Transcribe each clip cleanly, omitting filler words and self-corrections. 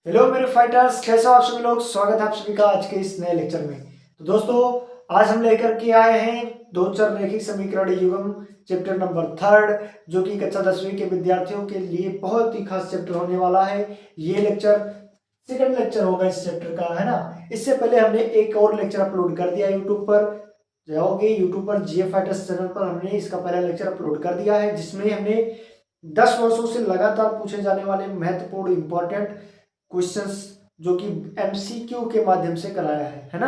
Hello मेरे fighters, कैसे हो आप सभी लोग। स्वागत है आप सभी का आज के इस नए लेक्चर में। तो दोस्तों, आज हम लेकर के आए हैं दो चर रैखिक समीकरण युग्म चैप्टर नंबर 3, जो कि कक्षा 10वीं के विद्यार्थियों के लिए बहुत ही खास चैप्टर होने वाला है। ये लेक्चर सेकंड लेक्चर होगा इस चैप्टर का, है ना। इससे पहले हमने एक और लेक्चर अपलोड कर दिया यूट्यूब पर। जाओगे यूट्यूब पर, जीएफ फाइटर्स चैनल पर हमने इसका पहला लेक्चर अपलोड कर दिया है, जिसमें हमने 10 वर्षों से लगातार पूछे जाने वाले महत्वपूर्ण इंपॉर्टेंट क्वेश्चंस जो कि एमसीक्यू के माध्यम से कराया है ना।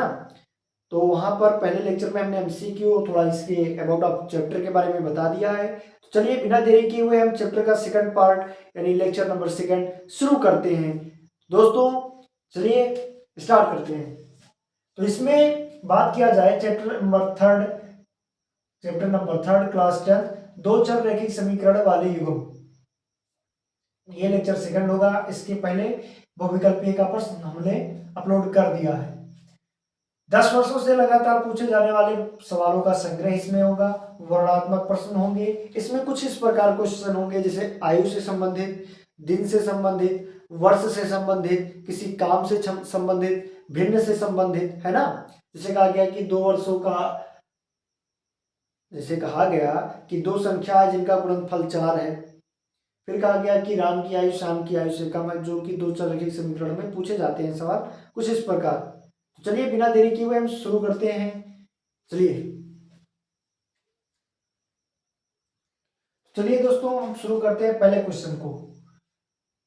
तो वहां पर पहले लेक्चर में हमने एमसीक्यू थोड़ा इसके अबाउट ऑफ चैप्टर के बारे में बता दिया है। तो चलिए बिना देरी किए हुए हम चैप्टर का सेकंड पार्ट यानी लेक्चर नंबर सेकंड शुरू करते हैं। दोस्तों चलिए स्टार्ट करते हैं। तो इसमें बात किया जाए चैप्टर नंबर थर्ड क्लास 10 दो चर रैखिक समीकरण वाले युग्म। ये लेक्चर सेकंड होगा। इसके पहले बहुविकल्पीय का प्रश्न हमने अपलोड कर दिया है। 10 वर्षों से लगातार पूछे जाने वाले सवालों का संग्रह इसमें होगा। वर्णनात्मक प्रश्न होंगे। इसमें कुछ इस प्रकार क्वेश्चन होंगे, जैसे आयु से संबंधित, दिन से संबंधित, वर्ष से संबंधित, किसी काम से संबंधित, भिन्न से संबंधित, है ना। जैसे कहा गया कि 2 वर्षों का, जैसे कहा गया कि दो संख्या है जिनका गुणनफल 4 है। फिर कहा गया कि राम की आयु श्याम की आयु से कम है, जो कि दो चररैखिक समीकरण में पूछे जाते हैं सवाल कुछ इस प्रकार। तो चलिए बिना देरी किए हुए हम शुरू करते हैं। चलिए चलिए दोस्तों, हम शुरू करते हैं पहले क्वेश्चन को।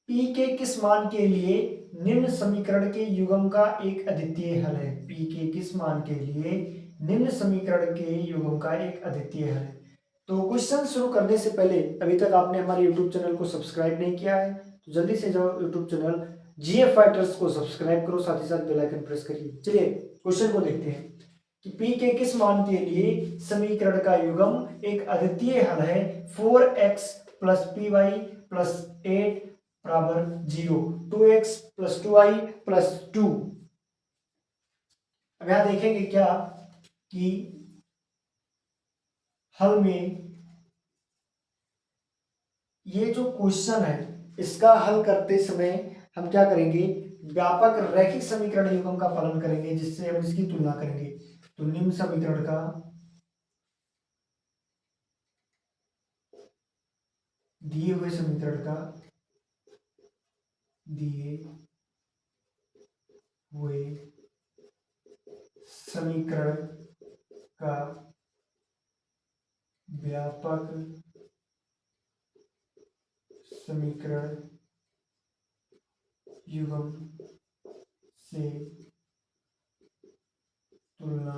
पी के किस मान के लिए निम्न समीकरण के युग्म का एक अद्वितीय हल है। पी के किस मान के लिए निम्न समीकरण के युग्म का एक अद्वितीय हल है। तो क्वेश्चन शुरू करने से पहले अभी तक आपने हमारे यूट्यूब चैनल को सब्सक्राइब नहीं किया है तो जल्दी से जाओ यूट्यूब चैनल जीएफ फाइटर्स को सब्सक्राइब करो, साथ ही साथ बेल आइकन प्रेस करिए। चलिए क्वेश्चन को देखते हैं कि पी के किस मान के लिए समीकरण का युग्म एक अद्वितीय हल है 4x plus P Y plus 8 बराबर 0, 2x प्लस 2y प्लस 2। अब यहां देखेंगे क्या कि हल में ये जो क्वेश्चन है इसका हल करते समय हम क्या करेंगे, व्यापक रैखिक समीकरण युग्म का पालन करेंगे, जिससे हम इसकी तुलना करेंगे। तो निम्न समीकरण का दिए हुए समीकरण का दिए हुए समीकरण का व्यापक समीकरण युग्म से तुलना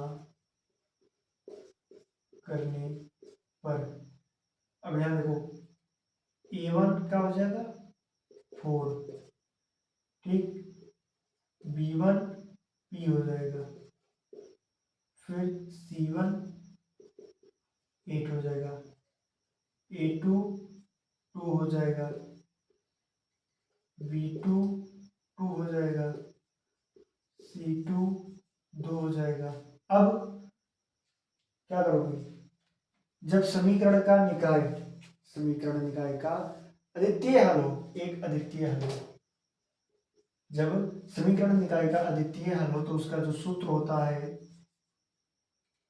करने पर, अब यहां देखो a1 क्या हो जाएगा 4, ठीक, b1 p हो जाएगा, फिर c1 8 हो जाएगा, a2 2 हो जाएगा, b2 2 हो जाएगा, c2 2 हो जाएगा। अब क्या करोगे, जब समीकरण निकाय का अद्वितीय हल हो, एक अद्वितीय हल हो, जब समीकरण निकाय का अद्वितीय हल हो तो उसका जो सूत्र होता है,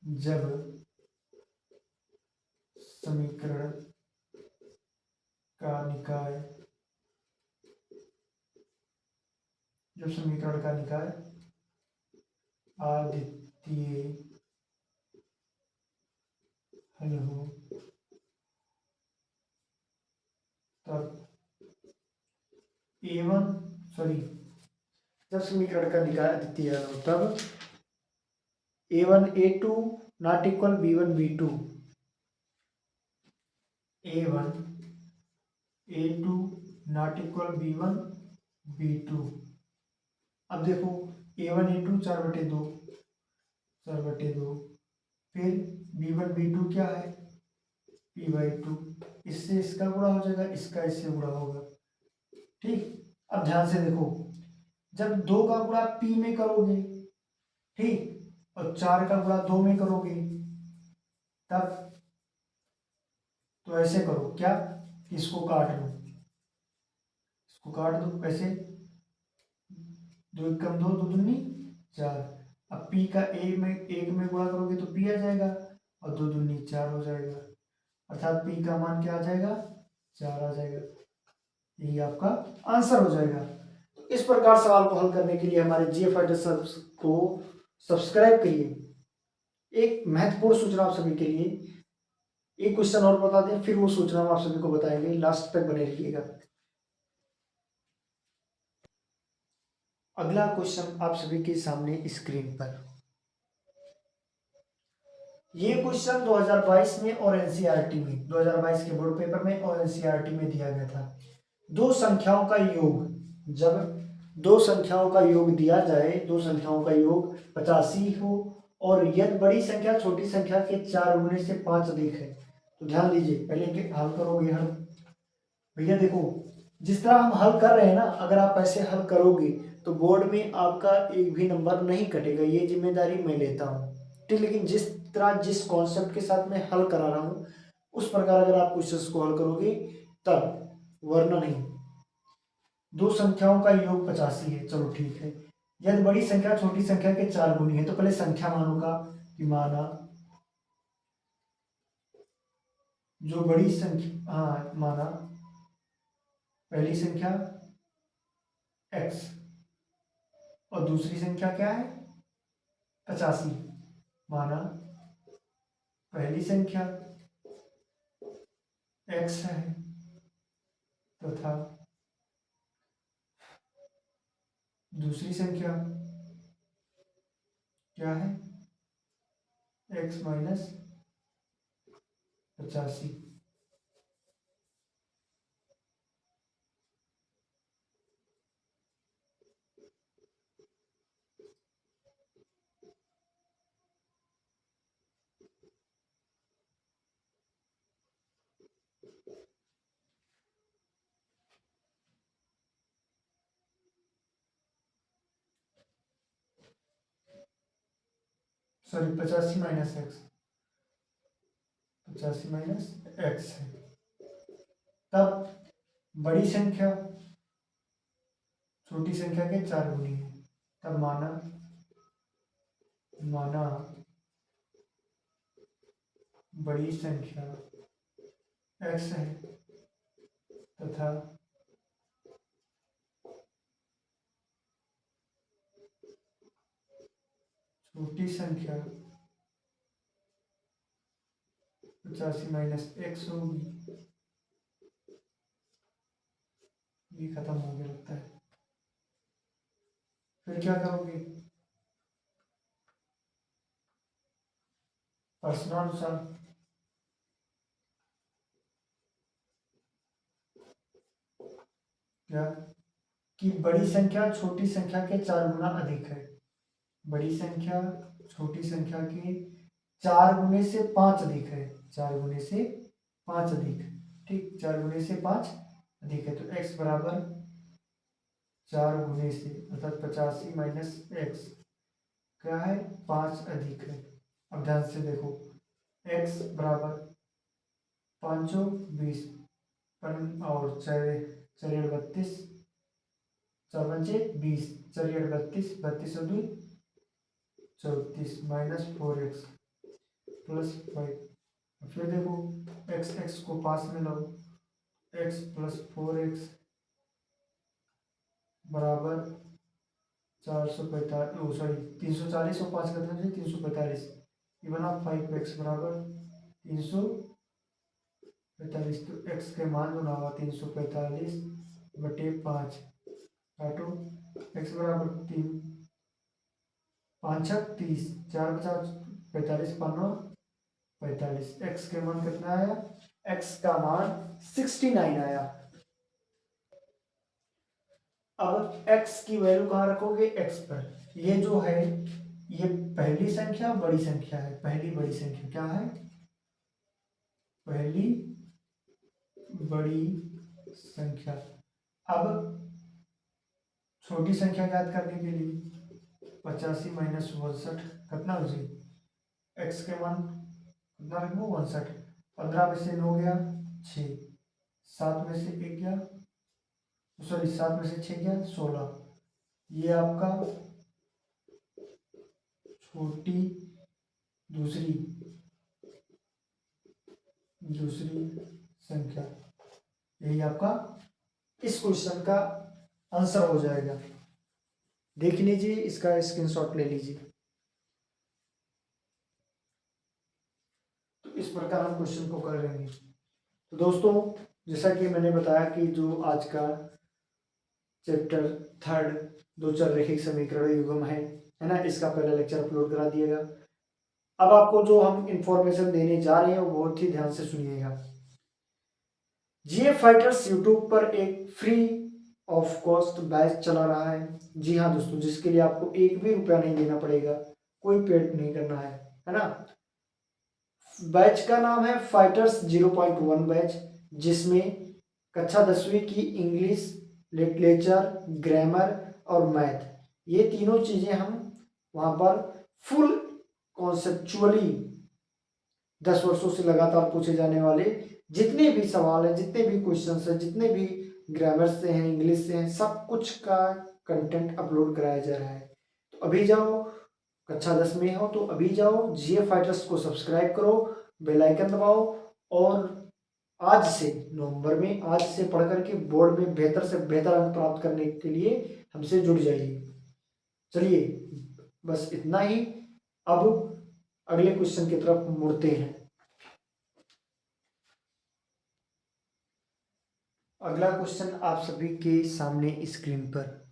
जब समीकरण का निकाय जब समीकरण का निकाय अद्वितीय हल हो तब A1 सॉरी जब समीकरण का निकाय अद्वितीय हल हो तब A1 A2 not equal B1 B2, A1 A2 not equal B1 B2। अब देखो A1 A2 4/2, 4/2, फिर B1 B2 क्या है P/2, इससे इसका गुणा हो जाएगा, इसका इससे गुणा होगा, ठीक। अब ध्यान से देखो, जब 2 का गुणा P में करोगे, ठीक, और 4 का गुणा 2 में करोगे, तब तो ऐसे करो क्या, इसको काट लो, इसको काट दो कैसे, दो एक कम दो, दो दूनी चार। अब पी का एक में गुणा करोगे तो पी आ जाएगा और दो दूनी चार हो जाएगा, अर्थात पी का मान क्या आ जाएगा, चार आ जाएगा। यही आपका आंसर हो जाएगा। तो इस प्रकार सवाल को हल करने के लिए हमारे जीएफ फाइटर को सब्सक्राइब करिए। एक महत्वपूर्ण सूचना आप सभी के लिए, एक क्वेश्चन और बता दें, फिर वो सूचना हम आप सभी को बताएंगे, लास्ट तक बने रहिएगा। अगला क्वेश्चन आप सभी के सामने स्क्रीन पर, ये क्वेश्चन 2022 में और एनसीईआरटी में, 2022 के बोर्ड पेपर में और एनसीईआरटी में दिया गया था। दो संख्याओं का योग, जब दो संख्याओं का योग दिया जाए, दो संख्याओं का योग 85 हो और यदि बड़ी संख्या छोटी संख्या के 4 गुने से 5 अधिक है, तो ध्यान दीजिए पहले के हल करोगे हल। भैया देखो, जिस तरह हम हल कर रहे हैं ना, अगर आप ऐसे हल करोगे तो बोर्ड में आपका एक भी नंबर नहीं कटेगा, ये जिम्मेदारी मैं लेता हूँ, ठीक। लेकिन जिस तरह जिस कॉन्सेप्ट के साथ मैं हल करा रहा हूँ उस प्रकार अगर आप क्वेश्चंस को हल करोगे तब, वरना नहीं। दो संख्याओं का योग 85 है, चलो ठीक है। यदि बड़ी संख्या छोटी संख्या के 4 गुनी है, तो पहले संख्या मानों का कि माना, जो बड़ी संख्या, हाँ माना पहली संख्या x और दूसरी संख्या क्या है 85, माना पहली संख्या x है तथा दूसरी संख्या क्या है x minus 85। Sorry 85 minus x, 85 minus x है। तब बड़ी संख्या छोटी संख्या के 4 गुनी है, तब माना माना बड़ी संख्या x है तथा छोटी संख्या 85 माइनस एक्स होगी। ये खत्म हो गया लगता है। फिर क्या करोगे, प्रश्नानुसार क्या कि बड़ी संख्या छोटी संख्या के 4 गुना अधिक है, बड़ी संख्या छोटी संख्या के 4 गुने से 5 अधिक है, 4 गुने से 5 अधिक, ठीक, 4 गुने से 5 अधिक है। तो x बराबर 4 गुने से, अर्थात 85 माइनस एक्स क्या है 5 अधिक है। अब ध्यान से देखो, x बराबर 520 और 4 32, 4 पंचे 20, 4 32, 32 और 2 34 माइनस 4x प्लस 5। फिर देखो x को पास में लो, x प्लस 4x बराबर 445, सॉरी 340 और 5 करते हैं 345, ये बना 5x बराबर 345। तो x के मान बना हुआ 345 बटे 5, काटो x बराबर 3 5 30, 4 50 45 पन्ना 45, x के मान कितना आया, x का मान 69 आया। अब x की वैल्यू कहाँ रखोगे, x पर। ये जो है ये पहली संख्या बड़ी संख्या है, पहली बड़ी संख्या क्या है, पहली बड़ी संख्या। अब छोटी संख्या ज्ञात करने के लिए 85 माइनस 62 कितना हो जाए, x के मान कितना रखो 62, 15 में से 9 गया 6, 7 में से 1 गया, सॉरी 7 में से 6 गया 16, ये आपका छोटी दूसरी दूसरी संख्या, यही आपका इस क्वेश्चन का आंसर हो जाएगा। देख लीजिए, इसका स्क्रीनशॉट ले लीजिए। तो इस प्रकार हम क्वेश्चन को करेंगे। तो दोस्तों, जैसा कि मैंने बताया कि जो आज का चैप्टर थर्ड दो चर रैखिक समीकरण युग्म है ना, इसका पहला लेक्चर अपलोड करा दिएगा। अब आपको जो हम इंफॉर्मेशन देने जा रहे हैं वो बहुत ही ध्यान से सुनिएगा। जीएफ फाइटर्स यूट्यूब पर एक फ्री ऑफ कॉस्ट बैच चला रहा है। जी हाँ दोस्तों, जिसके लिए आपको एक भी रुपया नहीं देना पड़ेगा, कोई पेड नहीं करना है ना। बैच का नाम है फाइटर्स 0.1 बैच, जिसमें कक्षा 10वीं की इंग्लिश, लिटरेचर, ग्रामर और मैथ, ये तीनों चीजें हम वहां पर फुल कॉन्सेप्चुअली 10 वर्षों से लगातार पूछे जाने वाले जितने भी सवाल हैं, जितने भी क्वेश्चंस हैं, जितने भी ग्रामर से हैं, इंग्लिश से हैं, सब कुछ का कंटेंट अपलोड कराया जा रहा है। तो अभी जाओ, कक्षा 10 में हो तो अभी जाओ, जीएफ फाइटर्स को सब्सक्राइब करो, बेल आइकन दबाओ, और आज से नवंबर में आज से पढ़ करके बोर्ड में बेहतर से बेहतर अंक प्राप्त करने के लिए हमसे जुड़ जाइए। चलिए, बस इतना ही। अब अगले क्वेश्चन की तरफ मुड़ते हैं। अगला क्वेश्चन आप सभी के सामने स्क्रीन पर,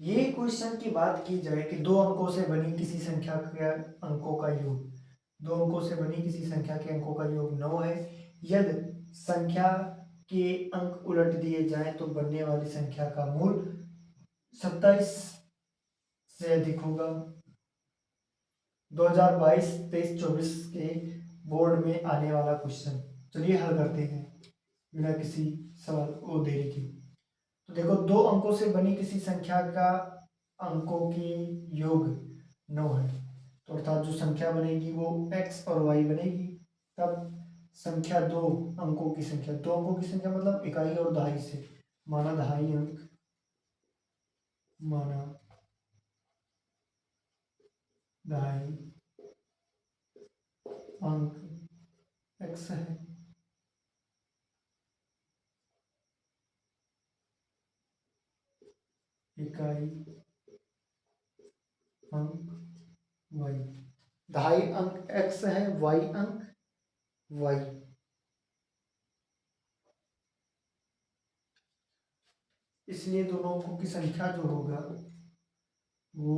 ये क्वेश्चन की बात की जाए कि दो अंकों से बनी किसी संख्या के अंकों का योग, दो अंकों से बनी किसी संख्या के अंकों का योग 9 है। यदि संख्या के अंक उलट दिए जाएं तो बनने वाली संख्या का मूल 27 से अधिक होगा। 2022-23-24 के बोर्ड में आने वाला क्वेश्चन, चलिए हल करते हैं बिना किसी सवाल को देरी के। तो देखो, दो अंकों से बनी किसी संख्या का अंकों की योग 9 है, तो अर्थात जो संख्या बनेगी वो x और y बनेगी। तब संख्या दो अंकों की संख्या, दो अंकों की संख्या मतलब इकाई और दहाई से, माना दहाई अंक, माना दहाई अंक x है, इकाई अंक y, दहाई अंक x है, y अंक y। इसलिए दोनों अंकों की संख्या जो होगा वो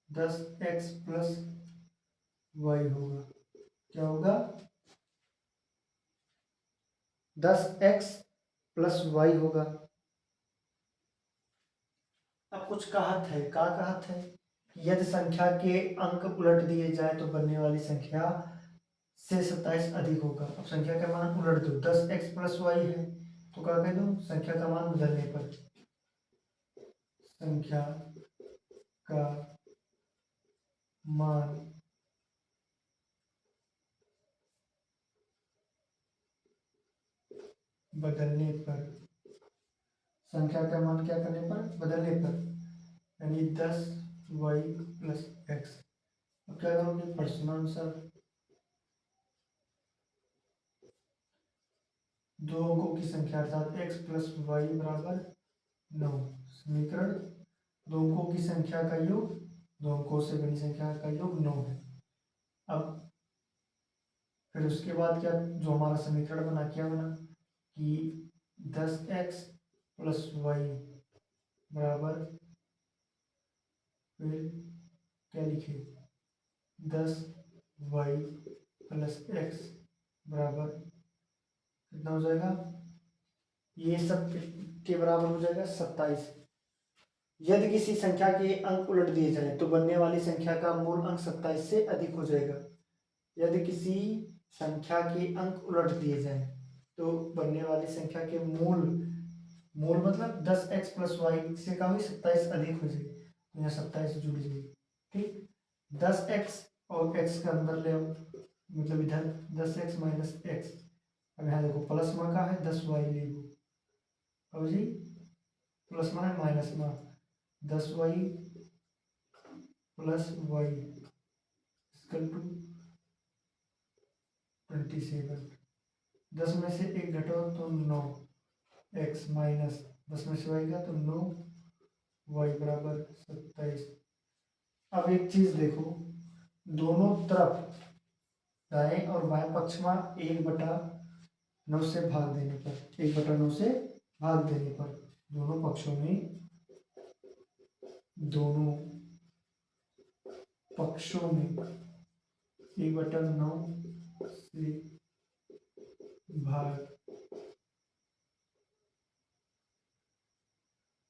10x प्लस y होगा। क्या होगा? 10x प्लस y होगा। अब कुछ कहत है, क्या कहत है? यदि संख्या के अंक उलट दिए जाए तो बनने वाली संख्या से 27 अधिक होगा। अब संख्या का मान उलट दो, 10x प्लस y है, तो क्या कह दो? संख्या का मान बदलने पर, संख्या का मान बदलने पर, संख्या का मान क्या करने पर? बदलने पर, यानी 10y प्लस x। अब क्या करोगे? प्रश्नानुसार दो अंकों की संख्या अर्थात x प्लस वाई बराबर 9, समीकरण दो अंकों की संख्या का योग, दो अंकों से बनी संख्या का योग 9 है। अब फिर उसके बाद क्या, जो हमारा समीकरण बना, क्या बना कि 10x प्लस वाई बराबर, फिर क्या लिखे? 10y प्लस x बराबर कितना हो जाएगा? ये सब के बराबर हो जाएगा 27। यदि किसी संख्या के अंक उलट दिए जाए तो बनने वाली संख्या का मूल अंक 27 से अधिक हो जाएगा। यदि किसी संख्या के अंक उलट दिए जाए तो बनने वाली संख्या के मूल, मूल मतलब 10x प्लस वाई से का हुई 27 अधिक हो जाएगी, तो यहाँ 27 जुड़ जाएगी। ठीक, 10x और x का अंदर ले आओ, मतलब इधर 10x माइनस एक्स। अब यहाँ देखो प्लस में का है 10y ले लो, अब जी प्लस माने माइनस में 10y plus Y equal to 27। 10 में से एक घटाओ तो 9 एक्स माइनस 10 में से वाई का तो 9 वाई बराबर 27। अब एक चीज देखो, दोनों तरफ दाएं और बाएं पक्ष में 1/9 से भाग देने पर 1/9 से भाग देने पर दोनों पक्षों में दोनों पक्षों में 1/9 से भाग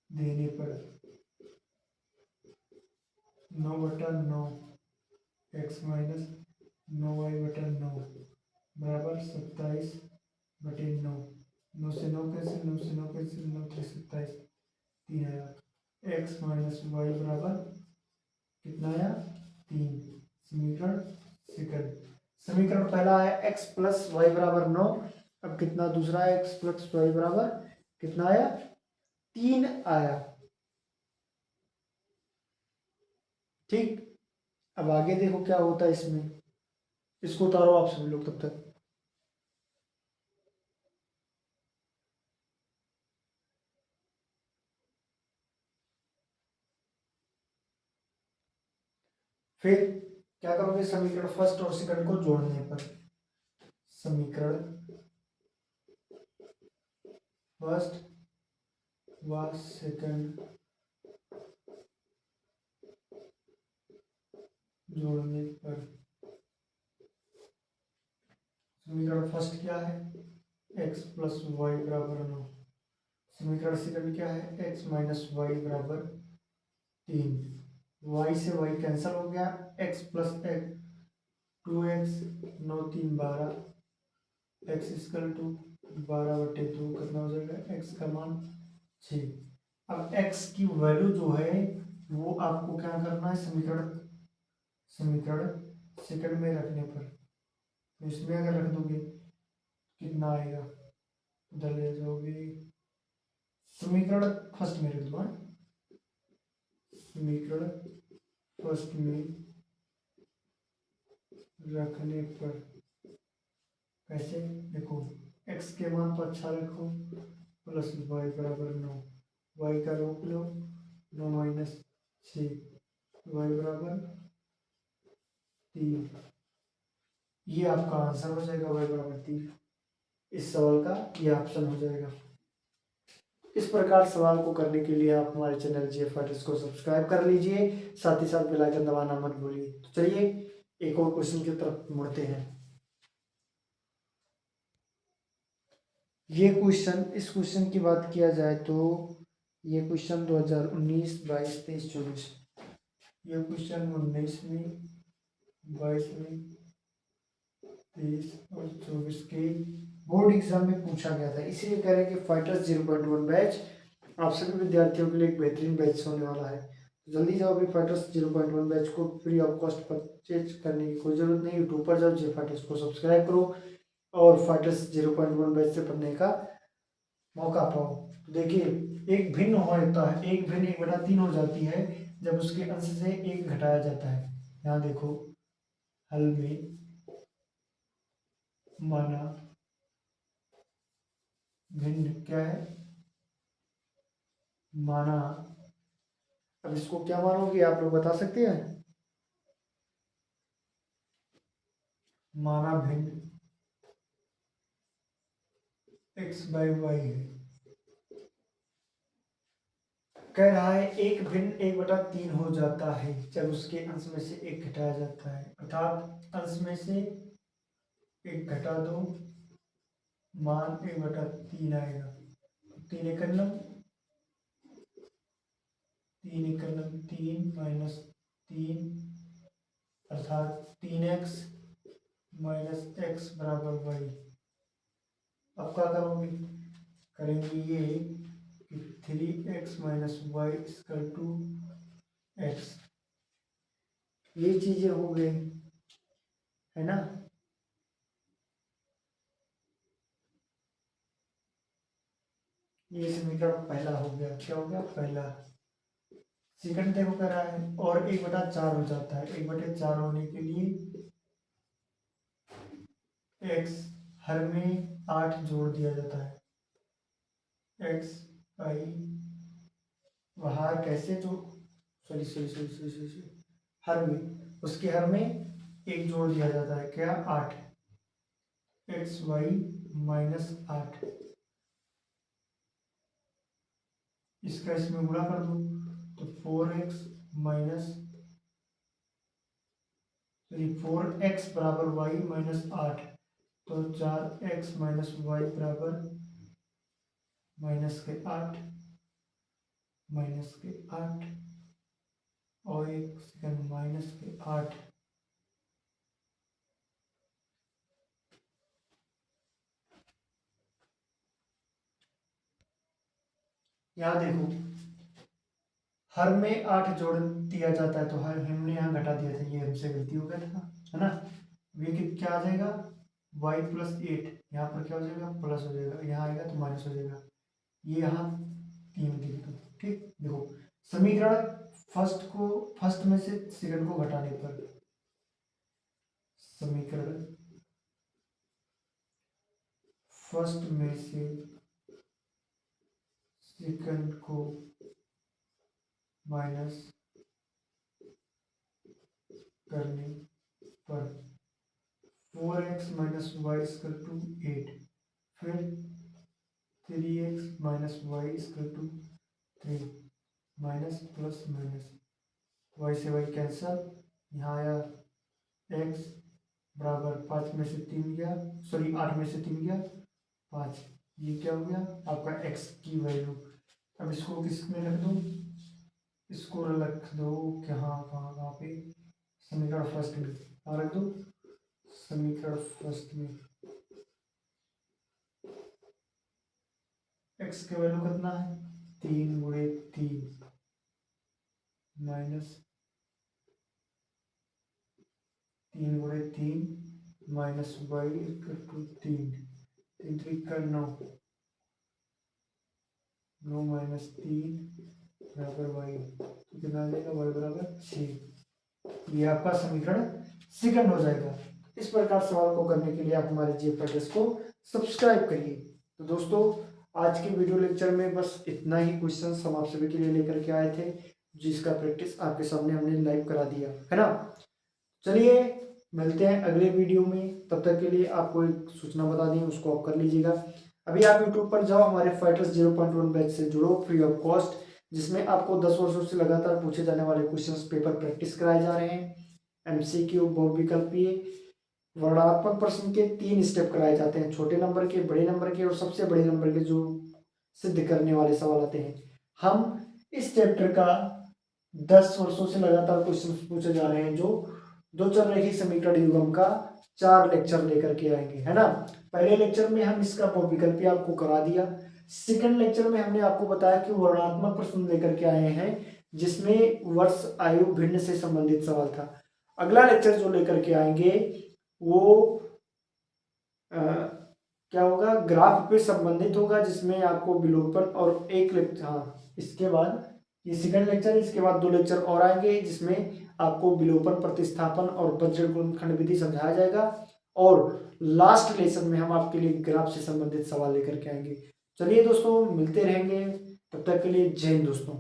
देने पर 9/9 एक्स माइनस 9y/9 बराबर 27/9। 9 से 9 कैंसिल, 9 से 9 कैंसिल, 9 3 27, 3 आया। एक्स माइनस वाई बराबर कितना आया? 3। समीकरण सेकंड। समीकरण पहला है एक्स प्लस वाई बराबर 9। अब कितना दूसरा है? एक्स प्लस वाई बराबर कितना आया? 3 आया। ठीक, अब आगे देखो क्या होता है इसमें। इसको उतारो आप सभी लोग तब तक। फिर क्या करोगे? समीकरण फर्स्ट और सेकंड को जोड़ने पर समीकरण फर्स्ट व सेकंड जोड़ने पर समीकरण फर्स्ट क्या है? एक्स प्लस वाई बराबर 9। समीकरण सेकंड क्या है? एक्स माइनस वाई बराबर 3। वाई से वाई कैंसिल हो गया। X plus X 2x 9 3 12 X equal to 12/2 कितना हो जाएगा? एक्स का मान 6। अब एक्स की वैल्यू जो है वो आपको क्या करना है? समीकरण सेकंड में रखने पर, तो इसमें अगर रख दोगे कितना आएगा? उधर ले जाओगे, समीकरण फर्स्ट में रख दो। समीकरण फर्स्ट में रखने पर कैसे? देखो, x के मान को अच्छा रखो, प्लस वाई बराबर 9, वाई का रोक लो, 9 माइनस 6, वाई बराबर 3। ये आपका आंसर हो जाएगा, वाई बराबर 3। इस सवाल का ये ऑप्शन हो जाएगा। इस प्रकार सवाल को करने के लिए आप हमारे चैनल जीएफ फाइटर्स को सब्सक्राइब कर लीजिए, साथ ही साथ बेल आइकन दबाना मत भूलिए। तो चलिए एक और क्वेश्चन की तरफ मुड़ते हैं। ये क्वेश्चन, इस क्वेश्चन की बात किया जाए तो ये क्वेश्चन 2019, 22, 23, 24, ये क्वेश्चन 19 में, 22 में, 23 और 24 के बोर्ड एग्जाम में पूछा गया था। इसीलिए कह रहे हैं कि फाइटर्स 0.1 बैच आप सभी विद्यार्थियों के लिए एक बेहतरीन बैच होने वाला है। तो जल्दी जाओ अभी फाइटर्स 0.1 बैच को फ्री ऑफ कॉस्ट परचेज करने की कोई जरूरत नहीं। यूट्यूब पर जाओ, जे फाइटर्स को सब्सक्राइब करो और फाइटर्स 0.1 बैच से पढ़ने का मौका पाओ। तो देखिए, एक भिन्न होता है, एक भिन्न 1/3 हो जाती है जब उसके अंश से एक घटाया जाता है। यहाँ देखो, हल में माना भिन्न क्या है? माना, अब इसको क्या मानोगे आप लोग बता सकते हैं? माना भिन्न x/y है। कह रहा है एक भिन्न 1/3 हो जाता है जब उसके अंश में से एक घटाया जाता है, अर्थात अंश में से एक घटा दो, मान 1/3 आएगा। 3 एकम 3 माइनस 3 अर्थात 3x माइनस एक्स बराबर वाई। अब क्या करोगे? करेंगे ये कि 3x minus Y equal to X. ये चीजें हो गई, है ना। ये समीकरण पहला हो गया, क्या हो गया पहला। सेकंड देखो कह रहा है और 1/4 हो जाता है, 1/4 होने के लिए x हर में 8 जोड़ दिया जाता है। x आई बाहर कैसे जो sorry sorry sorry sorry sorry हर में, उसके हर में 1 जोड़ दिया जाता है, क्या 8, एक्स वाई -8, इसका इसमें गुणा कर दो तो 4x माइनस 4x बराबर y -8, तो 4x -y बराबर -8 -8 और 1 सेकंड -8। यहाँ देखो हर में 8 जोड़ दिया जाता है, तो हर हमने यहाँ घटा दिया था, ये हमसे गलती हो गया था, है ना। ये क्या आ जाएगा y +8, यहाँ पर क्या हो जाएगा प्लस हो जाएगा, यहाँ आएगा तो माइनस हो जाएगा, ये यहाँ 3 लिख दो। ठीक, देखो समीकरण फर्स्ट में से सेकंड को घटाने पर समीकरण फर्स्ट में से सेकंड को माइनस करने पर 4x - y = 8, फिर 3x - y = 3, minus plus minus y से y कैंसल, यहाँ आया x बराबर 5 में से 3 गया, सॉरी 8 में से 3 गया 5, ये क्या हो गया आपका x की वैल्यू। अब इसको किस में रख दो, इसको रख दो कहाँ कहाँ कहाँ पे, समीकरण फर्स्ट में, कहाँ रख दो समीकरण फर्स्ट में। x का वैल्यू कितना है 3 × 3 माइनस 3 × 3 माइनस y = 3, 3 3 का 9, 9 - 3 बराबर y, तो कितना आ जाएगा y बराबर 6। ये आपका समीकरण सेकंड हो जाएगा। इस प्रकार सवाल को करने के लिए आप हमारे जी प्रैक्टिस को सब्सक्राइब करिए। तो दोस्तों आज के वीडियो लेक्चर में बस इतना ही क्वेश्चन हम आप सभी के लिए लेकर के आए थे, जिसका प्रैक्टिस आपके सामने हमने लाइव करा दिया है ना। चलिए मिलते हैं अगले वीडियो में, तब तक के लिए आपको एक सूचना बता दें, उसको आप कर लीजिएगा। अभी आप यूट्यूब पर जाओ, हमारे फाइटर्स 0.1 बैच से जुड़ो फ्री ऑफ कॉस्ट, जिसमें आपको 10 वर्षों से लगातार पूछे जाने वाले क्वेश्चंस पेपर प्रैक्टिस कराए जा रहे हैं। MCQ, बहुविकल्पीय, वर्णनात्मक प्रश्न के 3 स्टेप कराए जाते हैं, छोटे नंबर के, बड़े नंबर के और सबसे बड़े नंबर के, जो सिद्ध करने वाले सवाल आते हैं। हम इस चैप्टर का 10 वर्षों से लगातार क्वेश्चन पूछे जा रहे हैं, जो दो चर रेखी समीकरण युग्म का 4 लेक्चर लेकर के आएंगे, है ना। पहले लेक्चर में हम इसका बहुविकल्पीय आपको करा दिया, सेकंड लेक्चर में हमने आपको बताया कि वर्णनात्मक प्रश्न लेकर के आए हैं, जिसमें वर्ष आयु भिन्न से संबंधित सवाल था। अगला लेक्चर जो लेकर के आएंगे वो क्या होगा, ग्राफ पे संबंधित होगा, जिसमें आपको विलोपन और एक लेक्चर, हाँ इसके बाद ये सेकंड लेक्चर, इसके बाद 2 लेक्चर और आएंगे, जिसमें आपको विलोपन, प्रतिस्थापन और वज्र गुणनखंड विधि समझाया जाएगा, और लास्ट लेसन में हम आपके लिए ग्राफ से संबंधित सवाल लेकर के आएंगे। चलिए दोस्तों मिलते रहेंगे, तब तक के लिए जय हिंद दोस्तों।